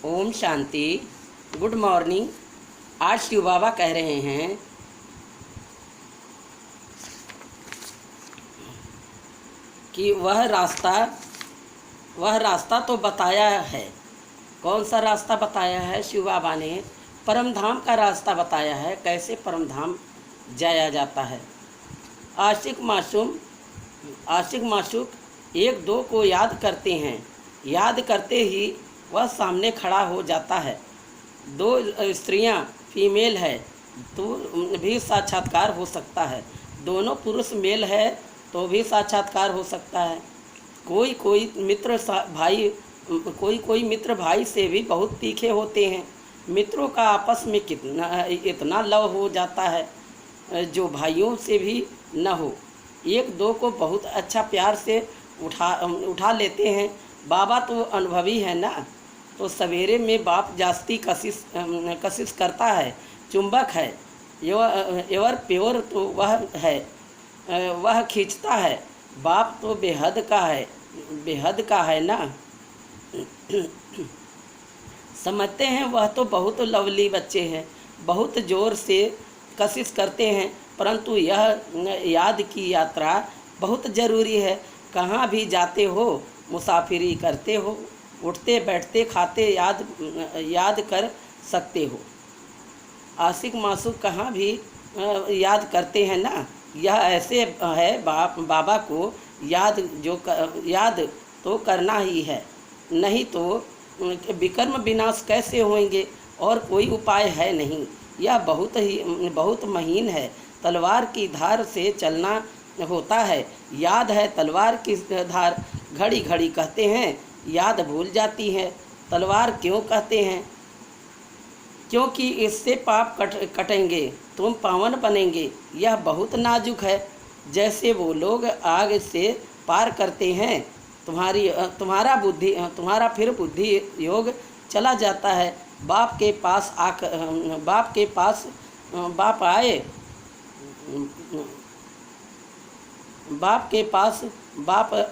Om Shanti. Good morning. आज शिव बाबा कह रहे हैं कि वह रास्ता तो बताया है। कौन सा रास्ता बताया है? शिव बाबा ने परम धाम का रास्ता बताया है, कैसे परम धाम जाया जाता है। आशिक माशूक एक दो को याद करते हैं, याद करते ही वह सामने खड़ा हो जाता है। दो स्त्रियां फीमेल है तो भी साक्षात्कार हो सकता है, दोनों पुरुष मेल है तो भी साक्षात्कार हो सकता है। कोई मित्र भाई से भी बहुत तीखे होते हैं। मित्रों का आपस में इतना लव हो जाता है जो भाइयों से भी न हो। एक दो को बहुत अच्छा प्यार से उठा लेते हैं। बाबा तो अनुभवी है ना, तो सवेरे में बाप जास्ती कशिश करता है, चुंबक है। एवर प्योर तो वह है, वह खींचता है। बाप तो बेहद का है ना। समझते हैं वह तो बहुत लवली बच्चे हैं, बहुत ज़ोर से कशिश करते हैं, परंतु यह याद की यात्रा बहुत ज़रूरी है। कहाँ भी जाते हो, मुसाफिरी करते हो, उठते बैठते खाते याद कर सकते हो। आशिक मासूक कहाँ भी याद करते हैं ना। यह ऐसे है, बाबा को याद तो करना ही है, नहीं तो विकर्म विनाश कैसे होंगे, और कोई उपाय है नहीं। यह बहुत महीन है, तलवार की धार से चलना होता है। याद है तलवार की धार, घड़ी घड़ी कहते हैं, याद भूल जाती है। तलवार क्यों कहते हैं? क्योंकि इससे पाप कटेंगे, तुम पावन बनेंगे। यह बहुत नाजुक है, जैसे वो लोग आग से पार करते हैं। तुम्हारा फिर बुद्धि योग चला जाता है। बाप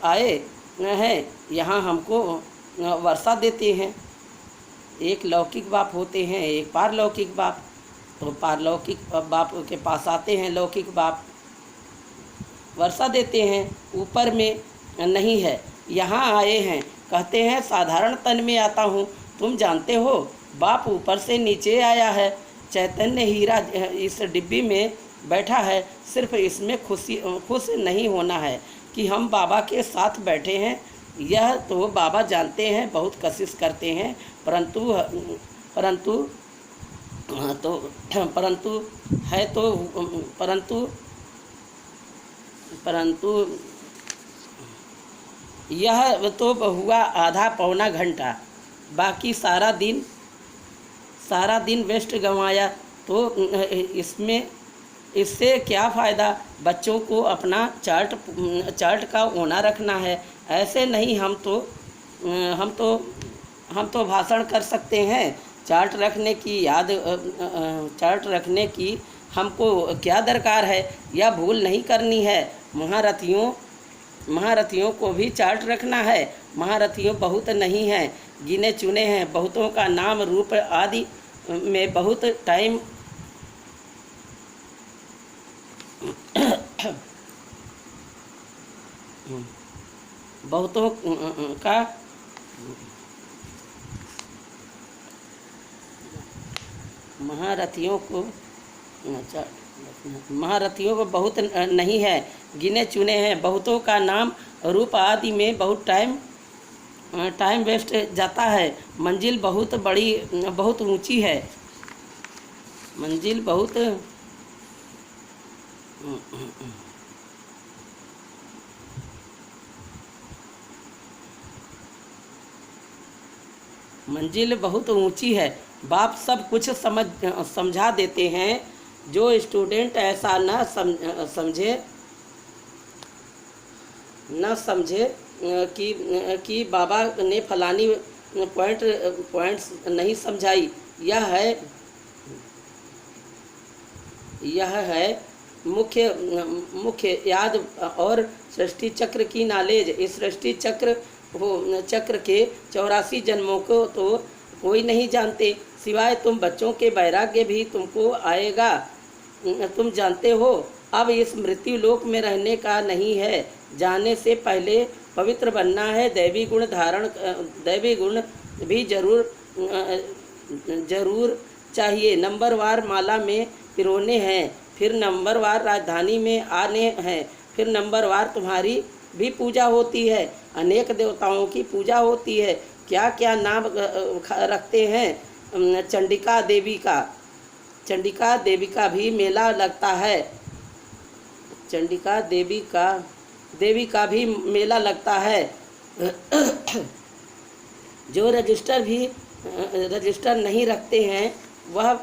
आए हैं, यहाँ हमको वर्षा देते हैं। एक लौकिक बाप होते हैं, एक पारलौकिक बाप। तो पारलौकिक बाप के पास आते हैं लौकिक बाप, वर्षा देते हैं। ऊपर में नहीं है, यहाँ आए हैं, कहते हैं साधारण तन में आता हूँ। तुम जानते हो बाप ऊपर से नीचे आया है। चैतन्य हीरा इस डिब्बी में बैठा है। सिर्फ इसमें खुश नहीं होना है कि हम बाबा के साथ बैठे हैं। यह तो बाबा जानते हैं, बहुत कोशिश करते हैं, परंतु यह तो हुआ आधा पौना घंटा, बाकी सारा दिन वेस्ट गंवाया। तो इससे क्या फ़ायदा? बच्चों को अपना चार्ट का ओना रखना है। ऐसे नहीं, हम तो भाषण कर सकते हैं। चार्ट रखने की हमको क्या दरकार है? यह भूल नहीं करनी है। महारथियों को भी चार्ट रखना है। महारथियों बहुत नहीं हैं, गिने चुने हैं। बहुतों का नाम रूप आदि में बहुत टाइम बहुतों का महारथियों को बहुत नहीं है, गिने चुने हैं। बहुतों का नाम रूप आदि में बहुत टाइम वेस्ट जाता है। मंजिल बहुत ऊंची है। मंजिल बहुत ऊंची है। बाप सब कुछ समझा देते हैं। जो स्टूडेंट ऐसा न समझे कि बाबा ने फलानी पॉइंट्स नहीं समझाई, यह है मुख्य याद और सृष्टि चक्र की नॉलेज। इस सृष्टि चक्र के 84 जन्मों को तो कोई नहीं जानते, सिवाय तुम बच्चों के वैराग्य भी तुमको आएगा। तुम जानते हो अब इस मृत्यु लोक में रहने का नहीं है, जाने से पहले पवित्र बनना है। दैवी गुण भी जरूर चाहिए। नंबरवार माला में पिरोने हैं, फिर नंबरवार राजधानी में आने हैं, फिर नंबरवार तुम्हारी भी पूजा होती है, अनेक देवताओं की पूजा होती है। क्या क्या नाम रखते हैं। चंडिका देवी का भी मेला लगता है। चंडिका देवी का भी मेला लगता है। जो रजिस्टर नहीं रखते हैं वह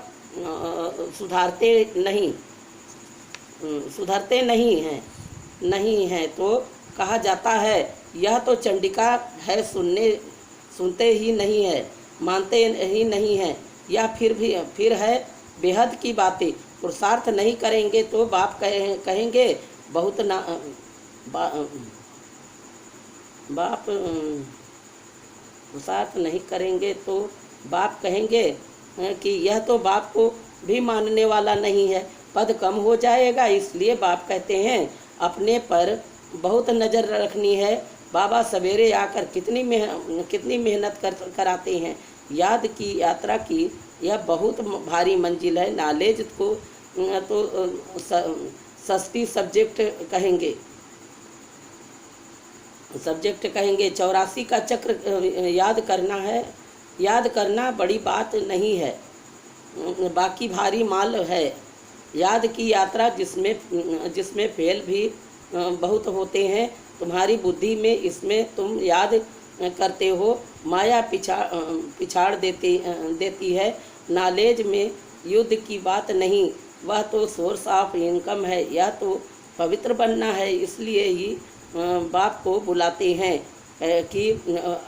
सुधरते नहीं हैं तो कहा जाता है यह तो चंडिका है, सुनते ही नहीं है, मानते ही नहीं है। या फिर है बेहद की बातें। पुरुषार्थ नहीं करेंगे तो बाप कहेंगे बहुत ना बाप पुरुषार्थ नहीं करेंगे तो बाप कहेंगे कि यह तो बाप को भी मानने वाला नहीं है, पद कम हो जाएगा। इसलिए बाप कहते हैं अपने पर बहुत नज़र रखनी है। बाबा सवेरे आकर कितनी मेहनत कराते हैं। याद की यात्रा की यह बहुत भारी मंजिल है। नॉलेज को तो सस्ती सब्जेक्ट कहेंगे। 84 का चक्र याद करना बड़ी बात नहीं है, बाकी भारी माल है। याद की यात्रा जिसमें फेल भी बहुत होते हैं। तुम्हारी बुद्धि में इसमें तुम याद करते हो, माया पिछाड़ देती है। नॉलेज में युद्ध की बात नहीं, वह तो सोर्स ऑफ इनकम है। यह तो पवित्र बनना है। इसलिए ही बाप को बुलाते हैं कि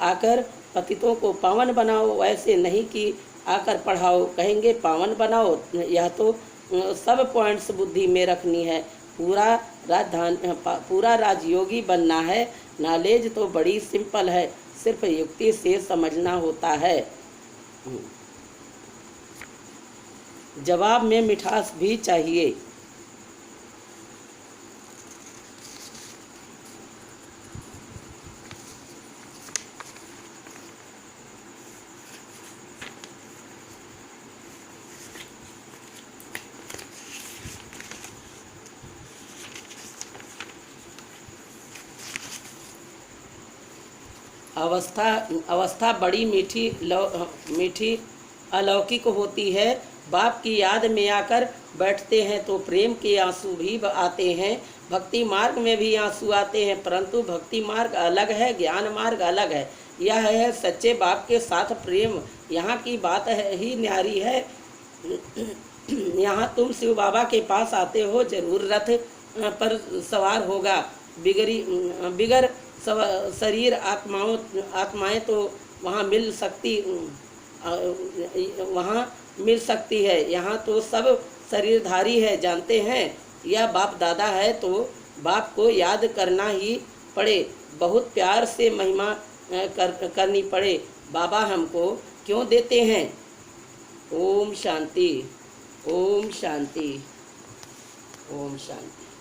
आकर पतितों को पावन बनाओ, वैसे नहीं कि आकर पढ़ाओ। कहेंगे पावन बनाओ, यह तो सब पॉइंट्स बुद्धि में रखनी है। पूरा राजयोगी बनना है। नॉलेज तो बड़ी सिंपल है, सिर्फ युक्ति से समझना होता है। जवाब में मिठास भी चाहिए। अवस्था बड़ी मीठी अलौकिक होती है। बाप की याद में आकर बैठते हैं तो प्रेम के आंसू भी आते हैं। भक्ति मार्ग में भी आंसू आते हैं, परंतु भक्ति मार्ग अलग है, ज्ञान मार्ग अलग है। यह है सच्चे बाप के साथ प्रेम। यहाँ की बात ही न्यारी है। यहाँ तुम शिव बाबा के पास आते हो, जरूर रथ पर सवार होगा। बिगर शरीर आत्माएं तो वहाँ मिल सकती है। यहाँ तो सब शरीरधारी है। जानते हैं यह बाप दादा है तो बाप को याद करना ही पड़े, बहुत प्यार से महिमा करनी पड़े। बाबा हमको क्यों देते हैं। ओम शांति, ओम शांति, ओम शांति।